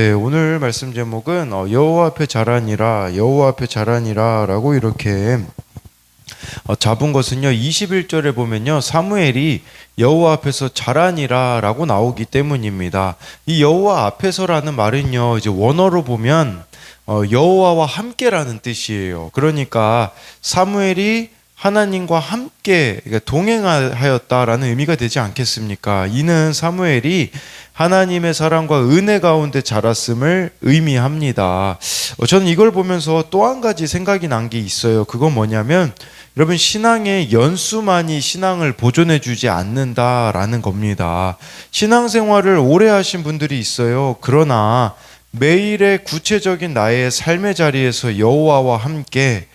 네, 오늘 말씀 제목은 여호와 앞에 자라니라, 여호와 앞에 자라니라라고 이렇게 잡은 것은요. 21절에 보면요. 사무엘이 여호와 앞에서 자라니라라고 나오기 때문입니다. 이 여호와 앞에서라는 말은요. 이제 원어로 보면 여호와와 함께라는 뜻이에요. 그러니까 사무엘이 하나님과 함께 동행하였다라는 의미가 되지 않겠습니까? 이는 사무엘이 하나님의 사랑과 은혜 가운데 자랐음을 의미합니다. 저는 이걸 보면서 또 한 가지 생각이 난 게 있어요. 그건 뭐냐면 여러분, 신앙의 연수만이 신앙을 보존해 주지 않는다라는 겁니다. 신앙생활을 오래 하신 분들이 있어요. 그러나 매일의 구체적인 나의 삶의 자리에서 여호와와 함께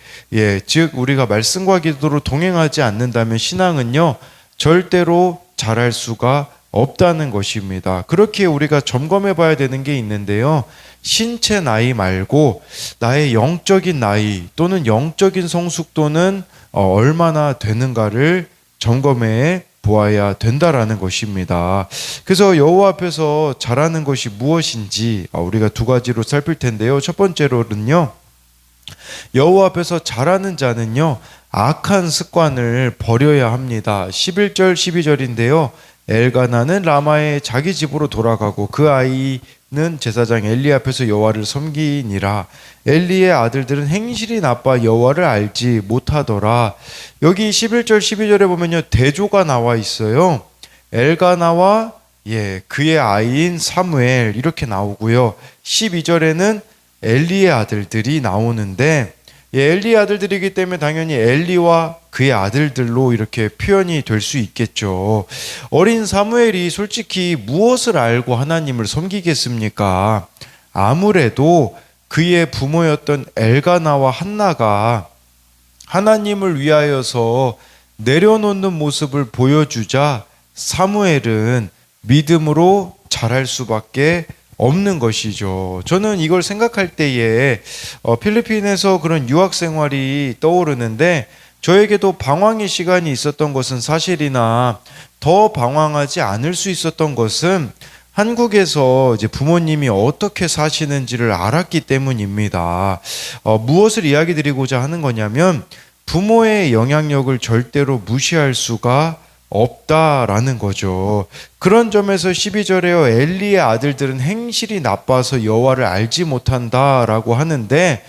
즉 우리가 말씀과 기도로 동행하지 않는다면 신앙은요 절대로 자랄 수가 없다는 것입니다. 그렇게 우리가 점검해 봐야 되는 게 있는데요. 신체 나이 말고 나의 영적인 나이 또는 영적인 성숙도는 얼마나 되는가를 점검해 보아야 된다라는 것입니다. 그래서 여호와 앞에서 자라는 것이 무엇인지 우리가 두 가지로 살필 텐데요. 첫 번째로는요. 여호와 앞에서 자라는 자는요. 악한 습관을 버려야 합니다. 11절 12절인데요. 엘가나는 라마의 자기 집으로 돌아가고 그 아이는 제사장 엘리 앞에서 여호와를 섬기니라. 엘리의 아들들은 행실이 나빠 여호와를 알지 못하더라. 여기 11절 12절에 보면요 대조가 나와 있어요. 엘가나와 그의 아이인 사무엘 이렇게 나오고요. 12절에는 엘리의 아들들이 나오는데 엘리의 아들들이기 때문에 당연히 엘리와 그의 아들들로 이렇게 표현이 될 수 있겠죠. 어린 사무엘이 솔직히 무엇을 알고 하나님을 섬기겠습니까? 아무래도 그의 부모였던 엘가나와 한나가 하나님을 위하여서 내려놓는 모습을 보여주자 사무엘은 믿음으로 자랄 수밖에 없는 것이죠. 저는 이걸 생각할 때에 필리핀에서 그런 유학 생활이 떠오르는데 저에게도 방황의 시간이 있었던 것은 사실이나 더 방황하지 않을 수 있었던 것은 한국에서 이제 부모님이 어떻게 사시는지를 알았기 때문입니다. 무엇을 이야기 드리고자 하는 거냐면 부모의 영향력을 절대로 무시할 수가 없다라는 거죠. 그런 점에서 12절에요. 엘리의 아들들은 행실이 나빠서 여호와를 알지 못한다라고 하는데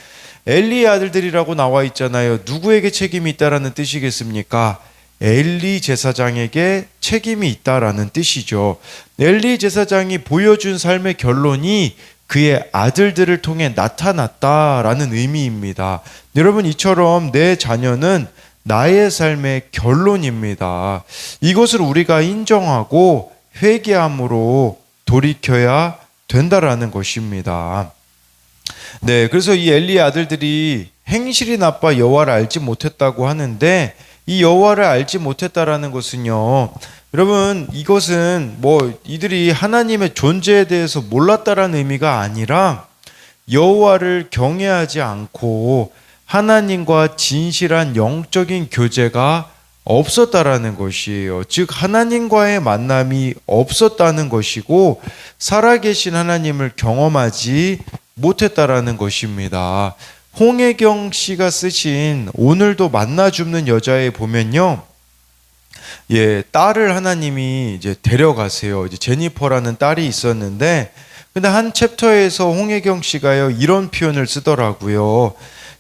엘리의 아들들이라고 나와 있잖아요. 누구에게 책임이 있다라는 뜻이겠습니까? 엘리 제사장에게 책임이 있다라는 뜻이죠. 엘리 제사장이 보여준 삶의 결론이 그의 아들들을 통해 나타났다라는 의미입니다. 여러분, 이처럼 내 자녀는 나의 삶의 결론입니다. 이것을 우리가 인정하고 회개함으로 돌이켜야 된다라는 것입니다. 그래서 이 엘리의 아들들이 행실이 나빠 여호와를 알지 못했다고 하는데 이 여호와를 알지 못했다라는 것은요. 여러분, 이것은 이들이 하나님의 존재에 대해서 몰랐다라는 의미가 아니라 여호와를 경외하지 않고 하나님과 진실한 영적인 교제가 없었다라는 것이에요. 즉 하나님과의 만남이 없었다는 것이고 살아계신 하나님을 경험하지 못했다라는 것입니다. 홍혜경 씨가 쓰신 오늘도 만나 줍는 여자에 보면요. 딸을 하나님이 이제 데려가세요. 이제 제니퍼라는 딸이 있었는데 근데 한 챕터에서 홍혜경 씨가요 이런 표현을 쓰더라고요.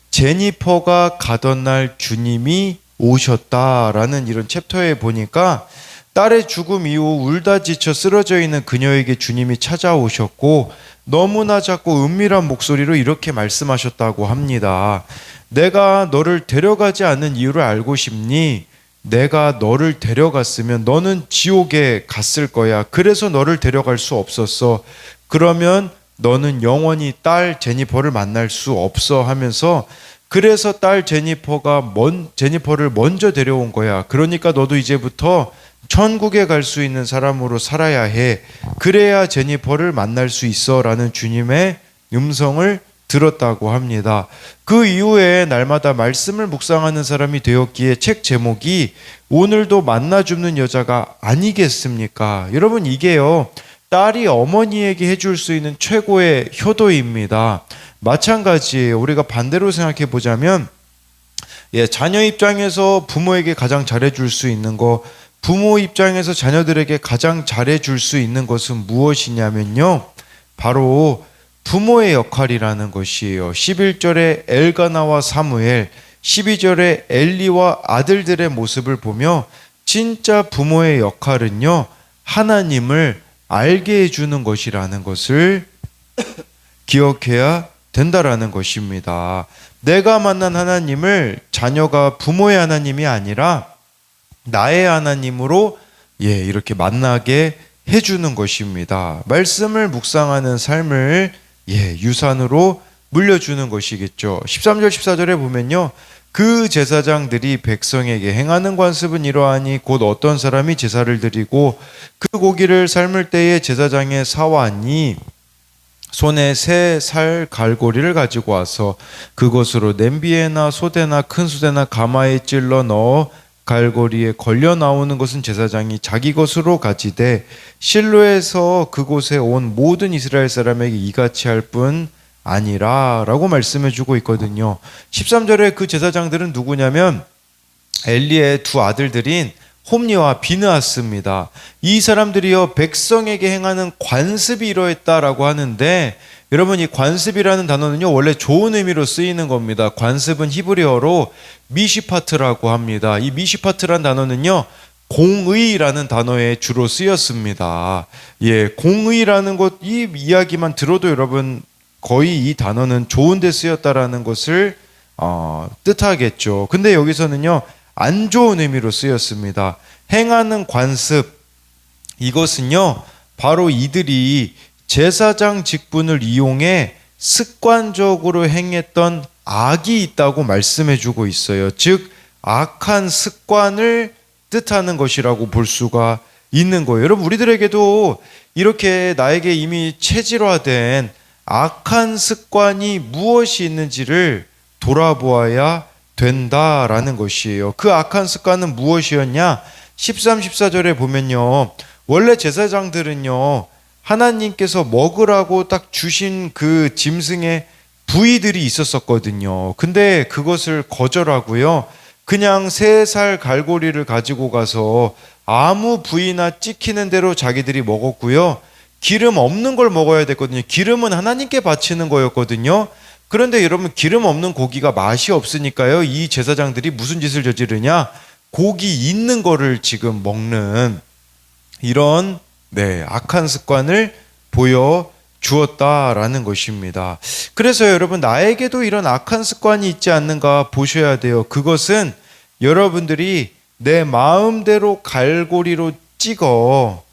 제니퍼가 가던 날 주님이 오셨다라는 이런 챕터에 보니까 딸의 죽음 이후 울다 지쳐 쓰러져 있는 그녀에게 주님이 찾아오셨고 너무나 작고 은밀한 목소리로 이렇게 말씀하셨다고 합니다. 내가 너를 데려가지 않는 이유를 알고 싶니? 내가 너를 데려갔으면 너는 지옥에 갔을 거야. 그래서 너를 데려갈 수 없었어. 그러면 너는 영원히 딸 제니퍼를 만날 수 없어 하면서 그래서 딸 제니퍼를 먼저 데려온 거야. 그러니까 너도 이제부터 천국에 갈 수 있는 사람으로 살아야 해. 그래야 제니퍼를 만날 수 있어 라는 주님의 음성을 들었다고 합니다. 그 이후에 날마다 말씀을 묵상하는 사람이 되었기에 책 제목이 오늘도 만나 줍는 여자가 아니겠습니까? 여러분, 이게요 딸이 어머니에게 해줄 수 있는 최고의 효도입니다. 마찬가지예요. 우리가 반대로 생각해 보자면 자녀 입장에서 부모에게 가장 잘해줄 수 있는 거, 부모 입장에서 자녀들에게 가장 잘해줄 수 있는 것은 무엇이냐면요, 바로 부모의 역할이라는 것이에요. 11절에 엘가나와 사무엘, 12절에 엘리와 아들들의 모습을 보며 진짜 부모의 역할은요, 하나님을 알게 해주는 것이라는 것을 기억해야 된다라는 것입니다. 내가 만난 하나님을 자녀가 부모의 하나님이 아니라 나의 하나님으로 이렇게 만나게 해주는 것입니다. 말씀을 묵상하는 삶을 유산으로 물려주는 것이겠죠. 13절 14절에 보면요, 그 제사장들이 백성에게 행하는 관습은 이러하니 곧 어떤 사람이 제사를 드리고 그 고기를 삶을 때에 제사장의 사환이 손에 새 살 갈고리를 가지고 와서 그것으로 냄비에나 소대나 큰 수대나 가마에 찔러 넣어 갈고리에 걸려 나오는 것은 제사장이 자기 것으로 가지되 실로에서 그곳에 온 모든 이스라엘 사람에게 이같이 할 뿐 아니라 라고 말씀해 주고 있거든요. 13절에 그 제사장들은 누구냐면 엘리의 두 아들들인 홈리와 비느하스입니다. 이 사람들이요, 백성에게 행하는 관습이 이러했다라고 하는데, 여러분, 이 관습이라는 단어는요, 원래 좋은 의미로 쓰이는 겁니다. 관습은 히브리어로 미시파트라고 합니다. 이 미시파트란 단어는요, 공의라는 단어에 주로 쓰였습니다. 공의라는 것, 이 이야기만 들어도 여러분 거의 이 단어는 좋은 데 쓰였다라는 것을 뜻하겠죠. 근데 여기서는요, 안 좋은 의미로 쓰였습니다. 행하는 관습, 이것은요, 바로 이들이 제사장 직분을 이용해 습관적으로 행했던 악이 있다고 말씀해 주고 있어요. 즉 악한 습관을 뜻하는 것이라고 볼 수가 있는 거예요. 여러분, 우리들에게도 이렇게 나에게 이미 체질화된 악한 습관이 무엇이 있는지를 돌아보아야 된다라는 것이에요. 그 악한 습관은 무엇이었냐? 13, 14절에 보면요, 원래 제사장들은요, 하나님께서 먹으라고 딱 주신 그 짐승의 부위들이 있었었거든요. 근데 그것을 거절하고요, 그냥 세 살 갈고리를 가지고 가서 아무 부위나 찍히는 대로 자기들이 먹었고요, 기름 없는 걸 먹어야 됐거든요. 기름은 하나님께 바치는 거였거든요. 그런데 여러분, 기름 없는 고기가 맛이 없으니까요, 이 제사장들이 무슨 짓을 저지르냐? 고기 있는 거를 지금 먹는 이런 악한 습관을 보여 주었다라는 것입니다. 그래서 여러분, 나에게도 이런 악한 습관이 있지 않는가 보셔야 돼요. 그것은 여러분들이 내 마음대로 갈고리로 찍어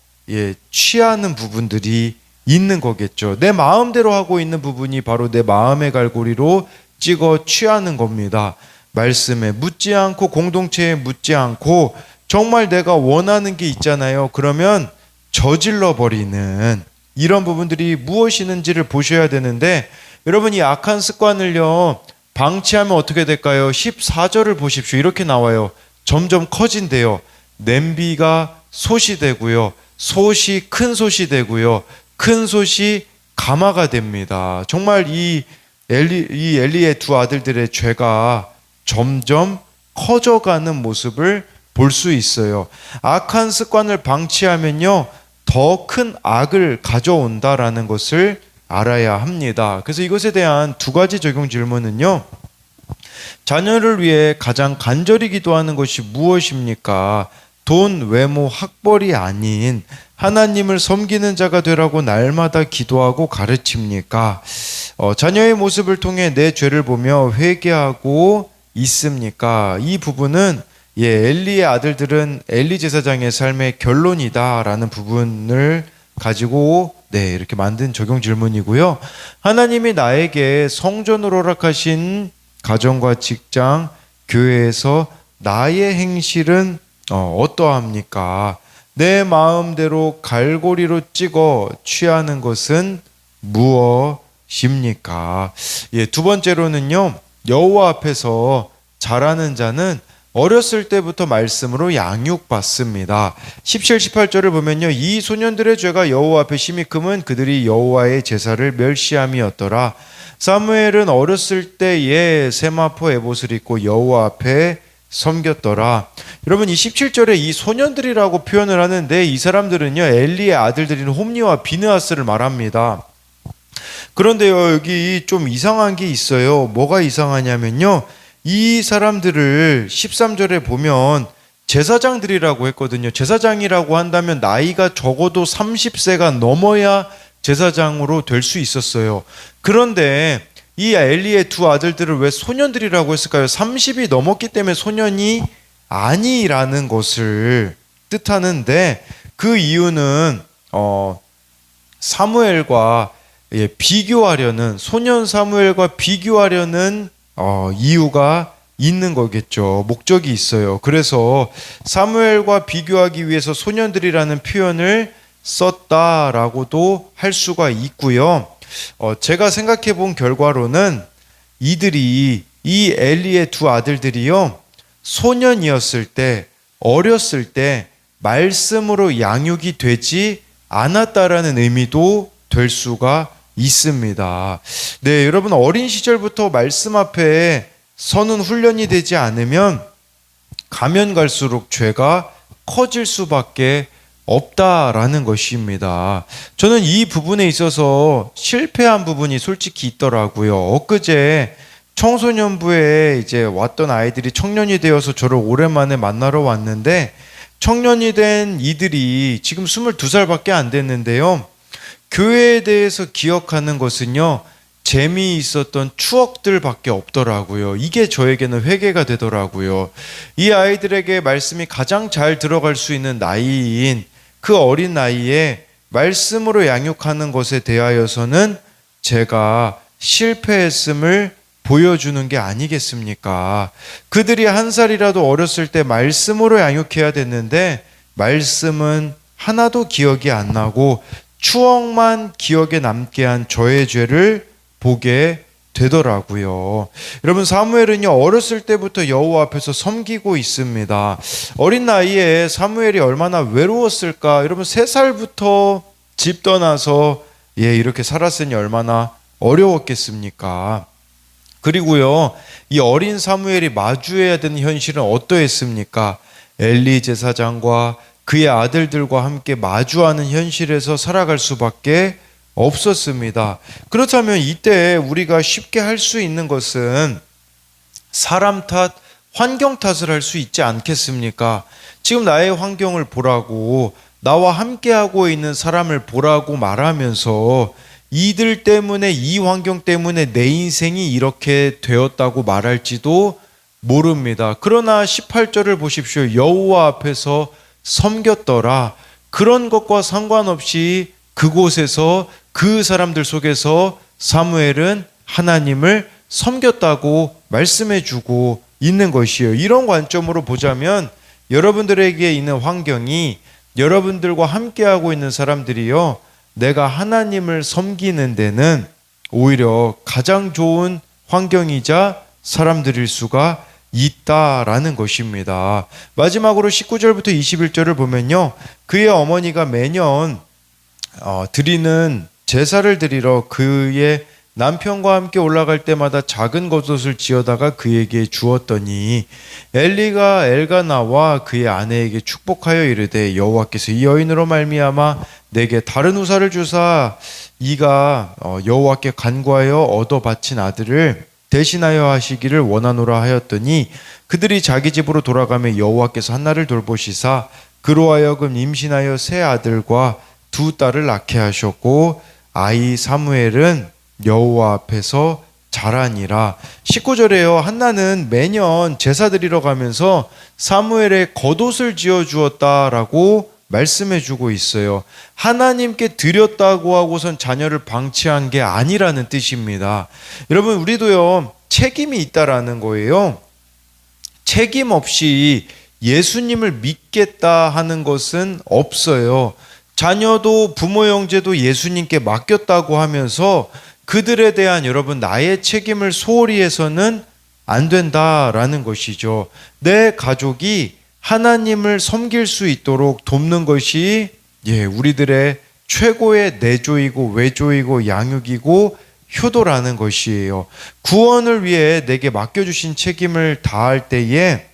취하는 부분들이 있는 거겠죠. 내 마음대로 하고 있는 부분이 바로 내 마음의 갈고리로 찍어 취하는 겁니다. 말씀에 묻지 않고, 공동체에 묻지 않고, 정말 내가 원하는 게 있잖아요. 그러면 저질러 버리는 이런 부분들이 무엇이 있는지를 보셔야 되는데, 여러분, 이 악한 습관을요, 방치하면 어떻게 될까요? 14절을 보십시오. 이렇게 나와요. 점점 커진대요. 냄비가 솥이 되고요, 솥이 큰 솥이 되고요, 큰 솥이 가마가 됩니다. 정말 이 엘리의 두 아들들의 죄가 점점 커져가는 모습을 볼 수 있어요. 악한 습관을 방치하면요, 더 큰 악을 가져온다라는 것을 알아야 합니다. 그래서 이것에 대한 두 가지 적용 질문은요, 자녀를 위해 가장 간절히 기도하는 것이 무엇입니까? 돈, 외모, 학벌이 아닌 하나님을 섬기는 자가 되라고 날마다 기도하고 가르칩니까? 자녀의 모습을 통해 내 죄를 보며 회개하고 있습니까? 이 부분은 엘리의 아들들은 엘리 제사장의 삶의 결론이다라는 부분을 가지고 이렇게 만든 적용 질문이고요. 하나님이 나에게 성전으로 허락하신 가정과 직장, 교회에서 나의 행실은 어떠합니까? 내 마음대로 갈고리로 찍어 취하는 것은 무엇입니까? 두 번째로는요, 여호와 앞에서 잘하는 자는 어렸을 때부터 말씀으로 양육받습니다. 17, 18절을 보면요. 이 소년들의 죄가 여호와 앞에 심히 크면 그들이 여호와의 제사를 멸시함이었더라. 사무엘은 어렸을 때에 세마포 에봇을 입고 여호와 앞에 섬겼더라. 여러분, 이 17절에 이 소년들이라고 표현을 하는데 이 사람들은요, 엘리의 아들들인 홈리와 비느하스를 말합니다. 그런데요, 여기 좀 이상한 게 있어요. 뭐가 이상하냐면요, 이 사람들을 13절에 보면 제사장들이라고 했거든요. 제사장이라고 한다면 나이가 적어도 30세가 넘어야 제사장으로 될 수 있었어요. 그런데 이 엘리의 두 아들들을 왜 소년들이라고 했을까요? 30이 넘었기 때문에 소년이 아니라는 것을 뜻하는데, 그 이유는 사무엘과 비교하려는, 소년 사무엘과 비교하려는 이유가 있는 거겠죠. 목적이 있어요. 그래서 사무엘과 비교하기 위해서 소년들이라는 표현을 썼다라고도 할 수가 있고요. 제가 생각해 본 결과로는 이 엘리의 두 아들들이요, 소년이었을 때, 어렸을 때 말씀으로 양육이 되지 않았다라는 의미도 될 수가 있습니다. 네, 여러분, 어린 시절부터 말씀 앞에 서는 훈련이 되지 않으면 가면 갈수록 죄가 커질 수밖에 없다라는 것입니다. 저는 이 부분에 있어서 실패한 부분이 솔직히 있더라고요. 엊그제 청소년부에 이제 왔던 아이들이 청년이 되어서 저를 오랜만에 만나러 왔는데, 청년이 된 이들이 지금 22살밖에 안 됐는데요, 교회에 대해서 기억하는 것은요, 재미있었던 추억들밖에 없더라고요. 이게 저에게는 회개가 되더라고요. 이 아이들에게 말씀이 가장 잘 들어갈 수 있는 나이인 그 어린 나이에 말씀으로 양육하는 것에 대하여서는 제가 실패했음을 보여주는 게 아니겠습니까? 그들이 한 살이라도 어렸을 때 말씀으로 양육해야 됐는데 말씀은 하나도 기억이 안 나고 추억만 기억에 남게 한 저의 죄를 보게 되더라고요. 여러분, 사무엘은요, 어렸을 때부터 여호와 앞에서 섬기고 있습니다. 어린 나이에 사무엘이 얼마나 외로웠을까? 여러분, 3살부터 집 떠나서 이렇게 살았으니 얼마나 어려웠겠습니까? 그리고요, 이 어린 사무엘이 마주해야 되는 현실은 어떠했습니까? 엘리 제사장과 그의 아들들과 함께 마주하는 현실에서 살아갈 수밖에 없었습니다. 그렇다면 이때 우리가 쉽게 할 수 있는 것은 사람 탓, 환경 탓을 할 수 있지 않겠습니까? 지금 나의 환경을 보라고, 나와 함께하고 있는 사람을 보라고 말하면서 이들 때문에, 이 환경 때문에 내 인생이 이렇게 되었다고 말할지도 모릅니다. 그러나 18절을 보십시오. 여호와 앞에서 섬겼더라. 그런 것과 상관없이 그곳에서, 그 사람들 속에서 사무엘은 하나님을 섬겼다고 말씀해주고 있는 것이에요. 이런 관점으로 보자면 여러분들에게 있는 환경이, 여러분들과 함께하고 있는 사람들이요, 내가 하나님을 섬기는 데는 오히려 가장 좋은 환경이자 사람들일 수가 있다라는 것입니다. 마지막으로 19절부터 21절을 보면요, 그의 어머니가 매년 드리는 제사를 드리러 그의 남편과 함께 올라갈 때마다 작은 겉옷을 지어다가 그에게 주었더니 엘리가 엘가나와 그의 아내에게 축복하여 이르되, 여호와께서 이 여인으로 말미암아 내게 다른 우사를 주사 이가 여호와께 간구하여 얻어 바친 아들을 대신하여 하시기를 원하노라 하였더니, 그들이 자기 집으로 돌아가며 여호와께서 한나를 돌보시사 그로 하여금 임신하여 세 아들과 두 딸을 낳게 하셨고, 아이 사무엘은 여호와 앞에서 자라니라. 19절에요, 한나는 매년 제사 드리러 가면서 사무엘의 겉옷을 지어 주었다라고 말씀해 주고 있어요. 하나님께 드렸다고 하고선 자녀를 방치한 게 아니라는 뜻입니다. 여러분, 우리도요, 책임이 있다라는 거예요. 책임 없이 예수님을 믿겠다 하는 것은 없어요. 자녀도 부모 형제도 예수님께 맡겼다고 하면서 그들에 대한, 여러분, 나의 책임을 소홀히 해서는 안 된다라는 것이죠. 내 가족이 하나님을 섬길 수 있도록 돕는 것이 우리들의 최고의 내조이고 외조이고 양육이고 효도라는 것이에요. 구원을 위해 내게 맡겨주신 책임을 다할 때에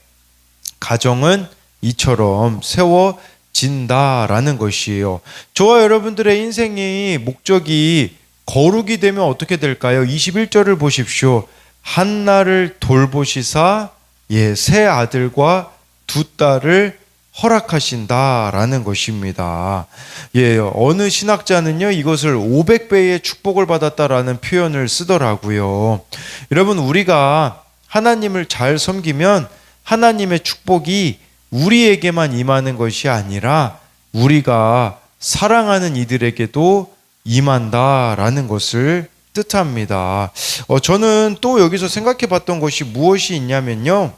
가정은 이처럼 세워진다라는 것이에요. 저와 여러분들의 인생의 목적이 거룩이 되면 어떻게 될까요? 21절을 보십시오. 한나를 돌보시사 세 아들과 두 딸을 허락하신다라는 것입니다. 어느 신학자는요, 이것을 500배의 축복을 받았다라는 표현을 쓰더라고요. 여러분, 우리가 하나님을 잘 섬기면 하나님의 축복이 우리에게만 임하는 것이 아니라 우리가 사랑하는 이들에게도 임한다라는 것을 뜻합니다. 저는 또 여기서 생각해 봤던 것이 무엇이 있냐면요,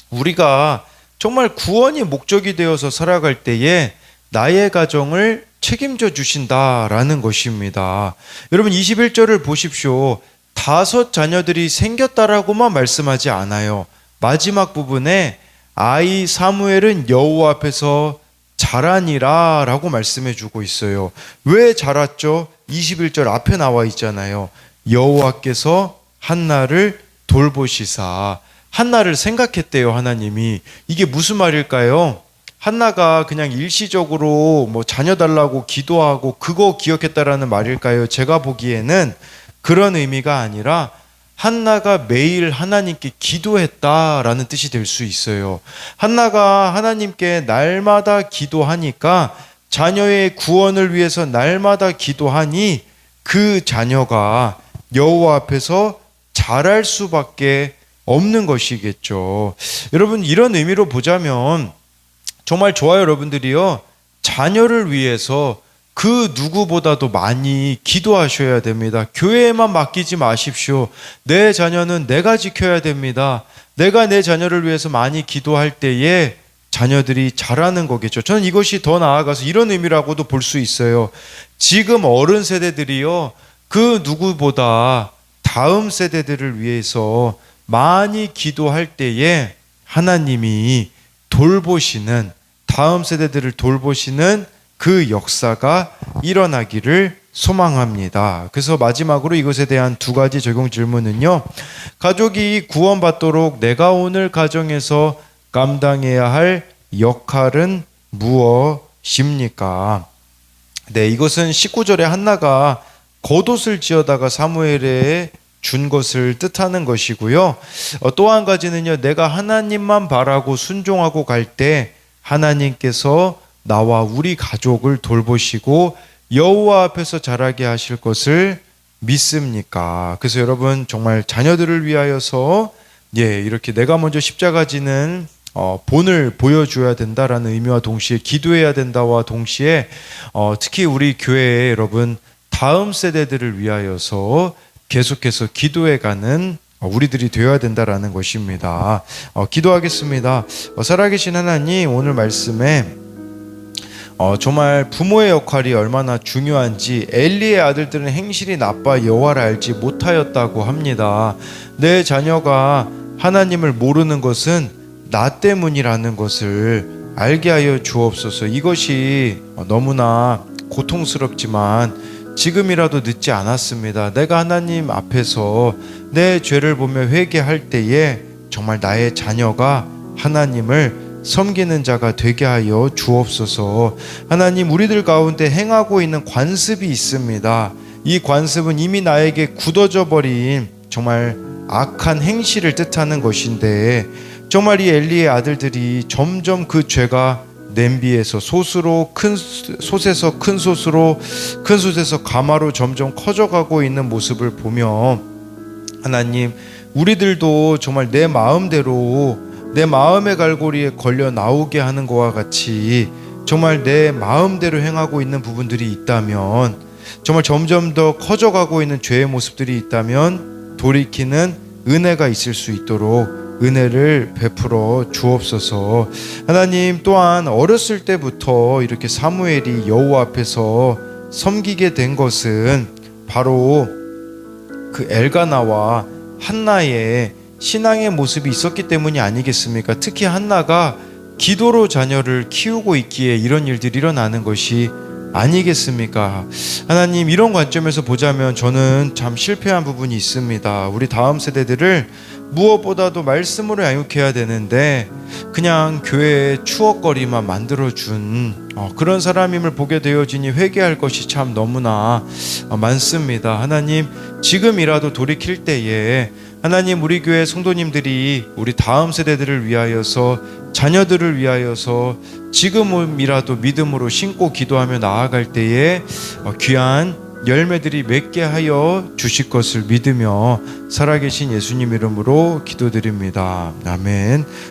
우리가 정말 구원이 목적이 되어서 살아갈 때에 나의 가정을 책임져 주신다라는 것입니다. 여러분 21절을 보십시오. 5 자녀들이 생겼다라고만 말씀하지 않아요. 마지막 부분에 아이 사무엘은 여호와 앞에서 자라니라 라고 말씀해 주고 있어요. 왜 자랐죠? 21절 앞에 나와 있잖아요. 여호와께서 한나를 돌보시사. 한나를 생각했대요, 하나님이. 이게 무슨 말일까요? 한나가 그냥 일시적으로 자녀 달라고 기도하고 그거 기억했다라는 말일까요? 제가 보기에는 그런 의미가 아니라 한나가 매일 하나님께 기도했다라는 뜻이 될 수 있어요. 한나가 하나님께 날마다 기도하니까, 자녀의 구원을 위해서 날마다 기도하니 그 자녀가 여호와 앞에서 자랄 수밖에 없는 것이겠죠. 여러분, 이런 의미로 보자면 정말 저와 여러분들이요, 자녀를 위해서 그 누구보다도 많이 기도하셔야 됩니다. 교회에만 맡기지 마십시오. 내 자녀는 내가 지켜야 됩니다. 내가 내 자녀를 위해서 많이 기도할 때에 자녀들이 자라는 거겠죠. 저는 이것이 더 나아가서 이런 의미라고도 볼 수 있어요. 지금 어른 세대들이요, 그 누구보다 다음 세대들을 위해서 많이 기도할 때에 하나님이 돌보시는, 다음 세대들을 돌보시는 그 역사가 일어나기를 소망합니다. 그래서 마지막으로 이것에 대한 2가지 적용 질문은요, 가족이 구원받도록 내가 오늘 가정에서 감당해야 할 역할은 무엇입니까? 이것은 19절에 한나가 겉옷을 지어다가 사무엘에 준 것을 뜻하는 것이고요. 또 한 가지는요, 내가 하나님만 바라고 순종하고 갈 때 하나님께서 나와 우리 가족을 돌보시고 여호와 앞에서 자라게 하실 것을 믿습니까? 그래서 여러분, 정말 자녀들을 위하여서 이렇게 내가 먼저 십자가 지는 본을 보여줘야 된다라는 의미와 동시에 기도해야 된다와 동시에 특히 우리 교회에 여러분 다음 세대들을 위하여서 계속해서 기도해가는 우리들이 되어야 된다라는 것입니다. 기도하겠습니다. 살아계신 하나님, 오늘 말씀에 정말 부모의 역할이 얼마나 중요한지 엘리의 아들들은 행실이 나빠 여호와를 알지 못하였다고 합니다. 내 자녀가 하나님을 모르는 것은 나 때문이라는 것을 알게 하여 주옵소서. 이것이 너무나 고통스럽지만 지금이라도 늦지 않았습니다. 내가 하나님 앞에서 내 죄를 보며 회개할 때에 정말 나의 자녀가 하나님을 섬기는 자가 되게 하여 주옵소서. 하나님, 우리들 가운데 행하고 있는 관습이 있습니다. 이 관습은 이미 나에게 굳어져 버린 정말 악한 행실을 뜻하는 것인데, 정말 이 엘리의 아들들이 점점 그 죄가 냄비에서 솥으로, 큰 솥에서 큰 솥으로, 큰 솥에서 가마로 점점 커져가고 있는 모습을 보며, 하나님, 우리들도 정말 내 마음대로 내 마음의 갈고리에 걸려 나오게 하는 것과 같이 정말 내 마음대로 행하고 있는 부분들이 있다면, 정말 점점 더 커져가고 있는 죄의 모습들이 있다면 돌이키는 은혜가 있을 수 있도록 은혜를 베풀어 주옵소서. 하나님, 또한 어렸을 때부터 이렇게 사무엘이 여호와 앞에서 섬기게 된 것은 바로 그 엘가나와 한나의 신앙의 모습이 있었기 때문이 아니겠습니까? 특히 한나가 기도로 자녀를 키우고 있기에 이런 일들이 일어나는 것이 아니겠습니까? 하나님, 이런 관점에서 보자면 저는 참 실패한 부분이 있습니다. 우리 다음 세대들을 무엇보다도 말씀으로 양육해야 되는데 그냥 교회의 추억거리만 만들어준 그런 사람임을 보게 되어지니 회개할 것이 참 너무나 많습니다. 하나님, 지금이라도 돌이킬 때에 하나님, 우리 교회 성도님들이 우리 다음 세대들을 위하여서, 자녀들을 위하여서 지금이라도 믿음으로 신고 기도하며 나아갈 때에 귀한 열매들이 맺게 하여 주실 것을 믿으며 살아계신 예수님 이름으로 기도드립니다. 아멘.